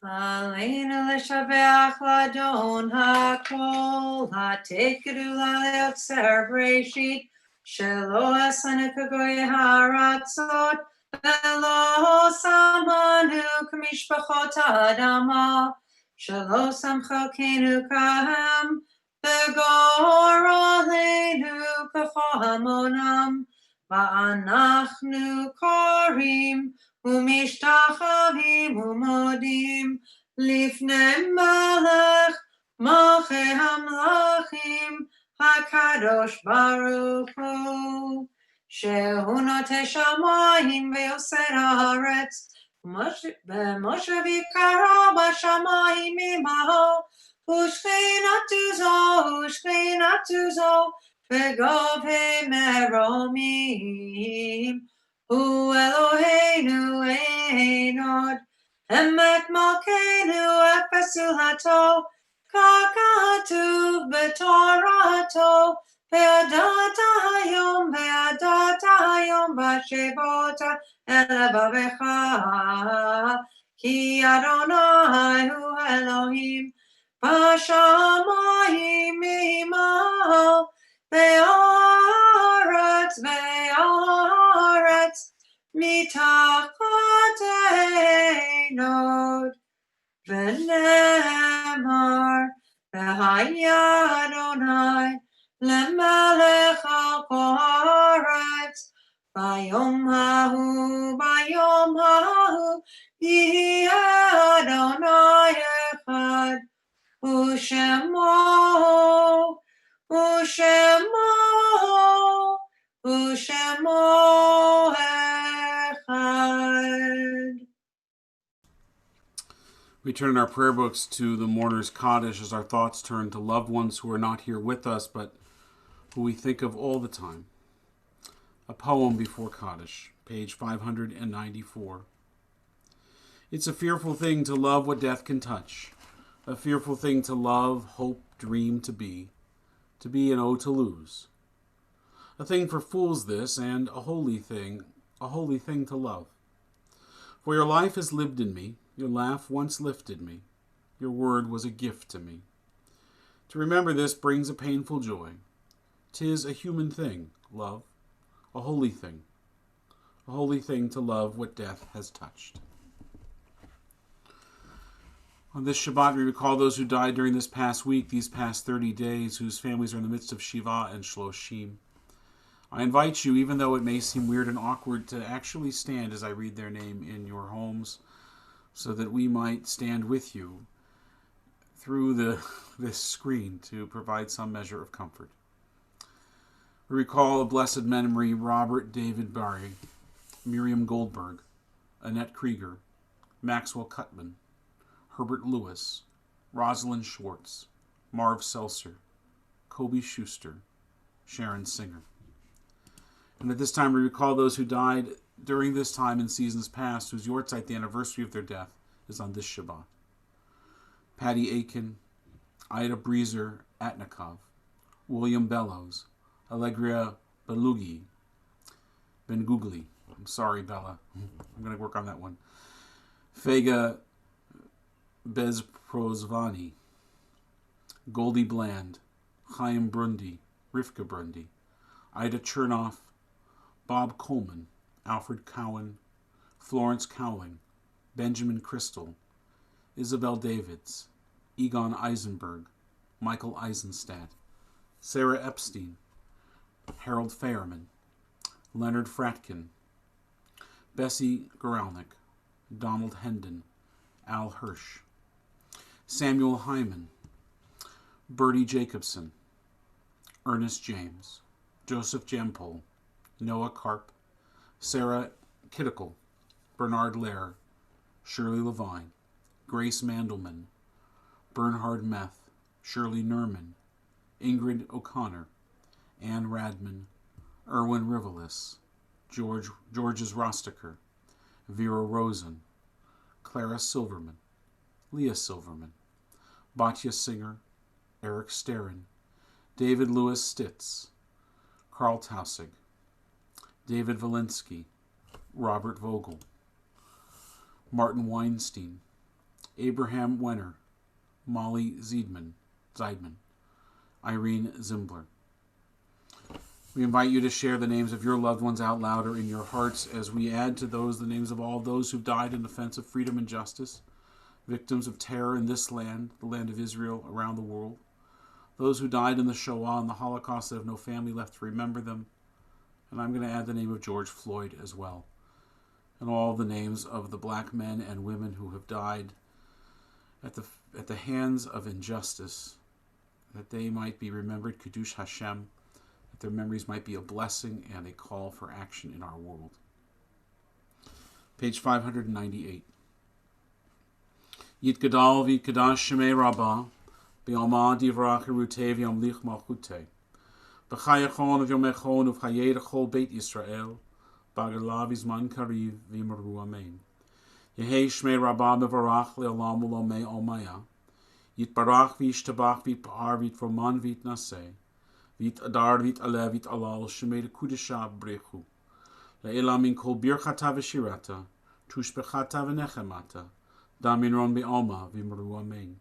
עלינו לשבח לאדון הכל, התקדו ליוצר בראשית, שלא עשנו כגוי הארצות, ולא שמנו כמשפחות האדמה, שלא שמחוקנו כהם, וגור עלינו כחמונם, ואנחנו קוראים ומשתחווים ומודים לפני מלך מלכי המלכים הקדוש ברוך הוא, שהוא נוטה שמיים ויוסד הארץ, ומשה ויקרא בשמיים עמהו, ושכינתו זו בגובה מרומים. הוא אלוהינו אין עוד, אמת מלכנו אפס זולתו, כך כתוב בתורתו, וידעת היום בשבות אל לבבך, כי אדוני הוא אלוהים בשמיים עמהו, בארץ מתחת עינות, ונאמר והיה אדוני למלך על כל הארץ, ביום ההוא יהיה אדוני אחד, ושמו אחד. We turn our prayer books to the mourner's Kaddish as our thoughts turn to loved ones who are not here with us, but who we think of all the time. A poem before Kaddish, page 594. It's a fearful thing to love what death can touch, A fearful thing to love, hope, dream to be an O to lose. A thing for fools this, and a holy thing to love. For your life has lived in me, your laugh once lifted me, your word was a gift to me. To remember this brings a painful joy. 'Tis a human thing, love, a holy thing to love what death has touched. On this Shabbat, we recall those who died during this past week, these past 30 days, whose families are in the midst of Shiva and Shloshim. I invite you, even though it may seem weird and awkward, to actually stand as I read their name in your homes, so that we might stand with you through this screen to provide some measure of comfort. We recall a blessed memory: Robert David Barry, Miriam Goldberg, Annette Krieger, Maxwell Cutman, Herbert Lewis, Rosalind Schwartz, Marv Seltzer, Kobe Schuster, Sharon Singer. And at this time we recall those who died during this time in seasons past, whose yortzeit, the anniversary of their death, is on this Shabbat. Patty Aiken, Ida Breezer Atnikov, William Bellows, Allegria Belugi, Bengugli. I'm sorry, Bella. I'm going to work on that one. Fega Bezprozvani, Goldie Bland, Chaim Brundy, Rivka Brundy, Ida Chernoff, Bob Coleman, Alfred Cowan, Florence Cowling, Benjamin Crystal, Isabel Davids, Egon Eisenberg, Michael Eisenstadt, Sarah Epstein, Harold Fairman, Leonard Fratkin, Bessie Goralnik, Donald Hendon, Al Hirsch, Samuel Hyman, Bertie Jacobson, Ernest James, Joseph Jampol, Noah Karp, Sarah Kittickle, Bernard Lair, Shirley Levine, Grace Mandelman, Bernhard Meth, Shirley Nerman, Ingrid O'Connor, Ann Radman, Erwin Rivelis, Georges Rostaker, Vera Rosen, Clara Silverman, Leah Silverman, Batya Singer, Eric Sterin, David Lewis Stitz, Carl Tausig, David Valinsky, Robert Vogel, Martin Weinstein, Abraham Wenner, Molly Zeidman, Irene Zimbler. We invite you to share the names of your loved ones out loud or in your hearts as we add to those the names of all those who died in defense of freedom and justice, victims of terror in this land, the land of Israel, around the world, those who died in the Shoah and the Holocaust that have no family left to remember them. And I'm going to add the name of George Floyd as well, and all the names of the black men and women who have died at the hands of injustice, that they might be remembered, Kiddush Hashem, that their memories might be a blessing and a call for action in our world. Page 598. Yitgadal v'yitgadash shemei rabbah, b'alma divrach erutev yamlich malchuteh, b'chayachon v'yomechon uv'chayei l'chol beit Yisrael, b'agalav izman kariv v'yimaru amen. Yehei shmei rabbah mevarach le'olam u'lomei olmaya, yitbarach v'yishtabach v'yitpahar v'yitroman v'yitnaseh, v'yitadar v'yitaleh v'yitalal shemei l'kudesha brechu, le'ela min kol birchata v'shirata, tushbechata v'nechemata, Daminron be'alma v'imru amen.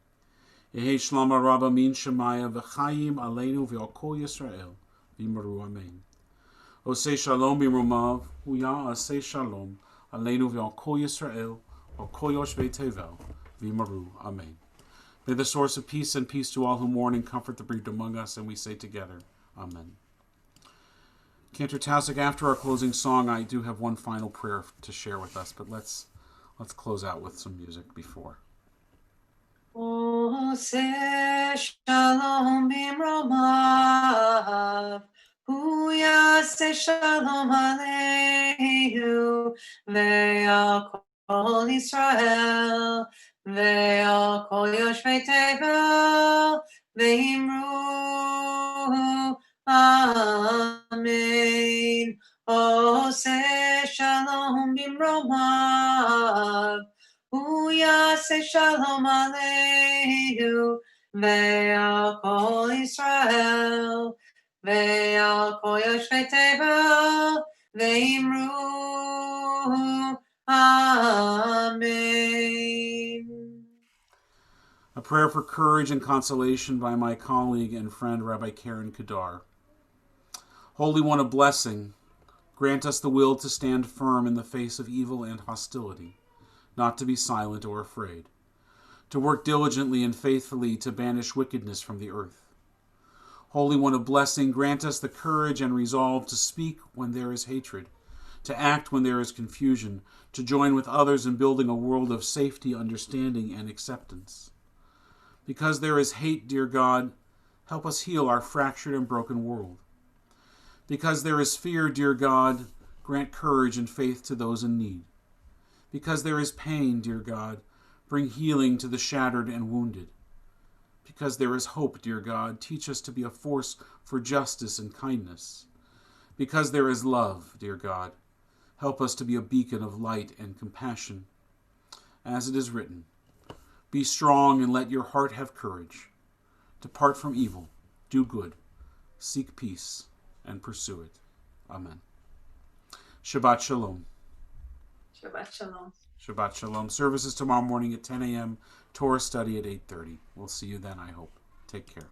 Yehi shlama rabba min shemaya v'chayim aleinu v'al kol Yisrael v'imru amen. Osei shalom b'imrumav huya asei shalom aleinu v'al kol Yisrael v'al kol yoshvei tevel v'imru amen. May the source of peace send peace to all who mourn and comfort the bereaved among us, and we say together, Amen. Cantor Tausig, after our closing song, I do have one final prayer to share with us, but let's close out with some music before. Oseh shalom bimromav, hu yaseh shalom aleinu, ve'al kol Yisrael, ve'al kol yoshvei tevel, ve'imru amen. Oseh shalom bimromav, hu yaseh shalom aleinu, Aleinu ve'al kol Yisrael ve'al kol yoshvei tevel ve'imru Amen. A prayer for courage and consolation by my colleague and friend, Rabbi Karen Kadar. Holy One of blessing, grant us the will to stand firm in the face of evil and hostility, not to be silent or afraid, to work diligently and faithfully to banish wickedness from the earth. Holy One of blessing, grant us the courage and resolve to speak when there is hatred, to act when there is confusion, to join with others in building a world of safety, understanding, and acceptance. Because there is hate, dear God, help us heal our fractured and broken world. Because there is fear, dear God, grant courage and faith to those in need. Because there is pain, dear God, bring healing to the shattered and wounded. Because there is hope, dear God, teach us to be a force for justice and kindness. Because there is love, dear God, help us to be a beacon of light and compassion. As it is written, be strong and let your heart have courage. Depart from evil, do good, seek peace, and pursue it. Amen. Shabbat Shalom. Shabbat Shalom. Shabbat Shalom. Services tomorrow morning at 10 a.m. Torah study at 8:30. We'll see you then, I hope. Take care.